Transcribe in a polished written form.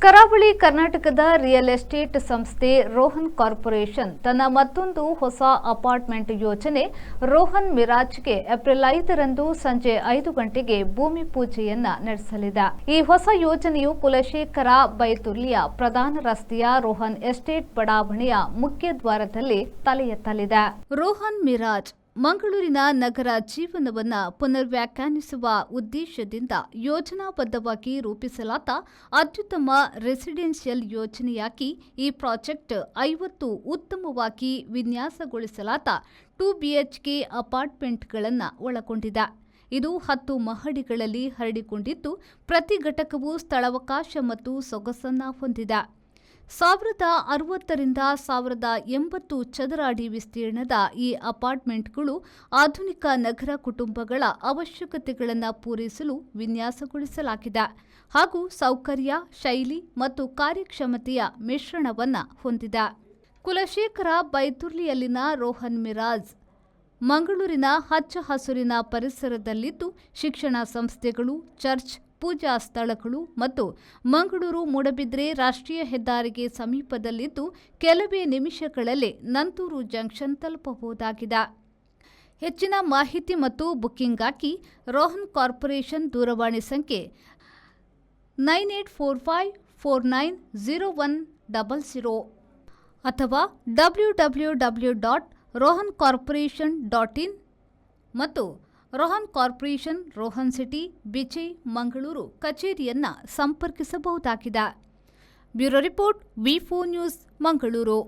ಕರಾವಳಿ ಕರ್ನಾಟಕದ real estate ಸಂಸ್ಥೆ ರೋಹನ್ ಕಾರ್ಪೊರೇಷನ್ ತನ್ನ ಮತ್ತೊಂದು ಹೊಸ ಅಪಾರ್ಟ್ಮೆಂಟ್ ಯೋಜನೆ ರೋಹನ್ ಮಿರಾಜ್ಗೆ ಏಪ್ರಿಲ್ 5ರಂದು ಸಂಜೆ 5 ಗಂಟೆಗೆ ಭೂಮಿ ಪೂಜೆಯನ್ನ ನಡೆಸಲಿದೆ. ಈ ಹೊಸ ಯೋಜನೆಯು ಕುಲಶೇಖರ ಬೈತುರ್ಲಿಯ ಪ್ರಧಾನ ರಸ್ತೆಯ ರೋಹನ್ ಎಸ್ಟೇಟ್ ಬಡಾವಣೆಯ ಮುಖ್ಯ ದ್ವಾರದಲ್ಲಿ ತಲೆ ಎತ್ತಲಿದೆ. ರೋಹನ್ ಮಿರಾಜ್ ಮಂಗಳೂರಿನ ನಗರ ಜೀವನವನ್ನು ಪುನರ್ವ್ಯಾಖ್ಯಾನಿಸುವ ಉದ್ದೇಶದಿಂದ ಯೋಜನಾಬದ್ಧವಾಗಿ ರೂಪಿಸಲಾದ ಅತ್ಯುತ್ತಮ ರೆಸಿಡೆನ್ಷಿಯಲ್ ಯೋಜನೆಯಾಗಿ ಈ ಪ್ರಾಜೆಕ್ಟ್ 50 ಉತ್ತಮವಾಗಿ ವಿನ್ಯಾಸಗೊಳಿಸಲಾದ 2 BHK ಅಪಾರ್ಟ್ಮೆಂಟ್ಗಳನ್ನು ಒಳಗೊಂಡಿದೆ. ಇದು 10 ಮಹಡಿಗಳಲ್ಲಿ ಹರಡಿಕೊಂಡಿದ್ದು, ಪ್ರತಿ ಘಟಕವು ಸ್ಥಳಾವಕಾಶ ಮತ್ತು ಸೊಗಸನ್ನು ಹೊಂದಿದೆ. 1060 ರಿಂದ 1080 ಚದರ ಅಡಿ ವಿಸ್ತೀರ್ಣದ ಈ ಅಪಾರ್ಟ್ಮೆಂಟ್ಗಳು ಆಧುನಿಕ ನಗರ ಕುಟುಂಬಗಳ ಅವಶ್ಯಕತೆಗಳನ್ನು ಪೂರೈಸಲು ವಿನ್ಯಾಸಗೊಳಿಸಲಾಗಿದೆ ಹಾಗೂ ಸೌಕರ್ಯ, ಶೈಲಿ ಮತ್ತು ಕಾರ್ಯಕ್ಷಮತೆಯ ಮಿಶ್ರಣವನ್ನು ಹೊಂದಿದೆ. ಕುಲಶೇಖರ ಬೈತುರ್ಲಿಯಲ್ಲಿನ ರೋಹನ್ ಮಿರಾಜ್ ಮಂಗಳೂರಿನ ಹಚ್ಚ ಹಸುರಿನ ಪರಿಸರದಲ್ಲಿದ್ದು, ಶಿಕ್ಷಣ ಸಂಸ್ಥೆಗಳು, ಚರ್ಚ್, ಪೂಜಾ ಸ್ಥಳಗಳು ಮತ್ತು ಮಂಗಳೂರು ಮೂಡಬಿದ್ರೆ ರಾಷ್ಟ್ರೀಯ ಹೆದ್ದಾರಿಗೆ ಸಮೀಪದಲ್ಲಿದ್ದು, ಕೆಲವೇ ನಿಮಿಷಗಳಲ್ಲೇ ನಂತೂರು ಜಂಕ್ಷನ್ ತಲುಪಬಹುದಾಗಿದೆ. ಹೆಚ್ಚಿನ ಮಾಹಿತಿ ಮತ್ತು ಬುಕ್ಕಿಂಗ್ಗಾಗಿ ರೋಹನ್ ಕಾರ್ಪೊರೇಷನ್ ದೂರವಾಣಿ ಸಂಖ್ಯೆ 9845490100 ಅಥವಾ www.rohancorporation.in ಮತ್ತು ರೋಹನ್ ಕಾರ್ಪೊರೇಷನ್ ರೋಹನ್ ಸಿಟಿ, ಬಿಚೈ, ಮಂಗಳೂರು ಕಚೇರಿಯನ್ನು ಸಂಪರ್ಕಿಸಬಹುದಾಗಿದೆ. ಬ್ಯೂರೋ ರಿಪೋರ್ಟ್, ವಿ4 ನ್ಯೂಸ್, ಮಂಗಳೂರು.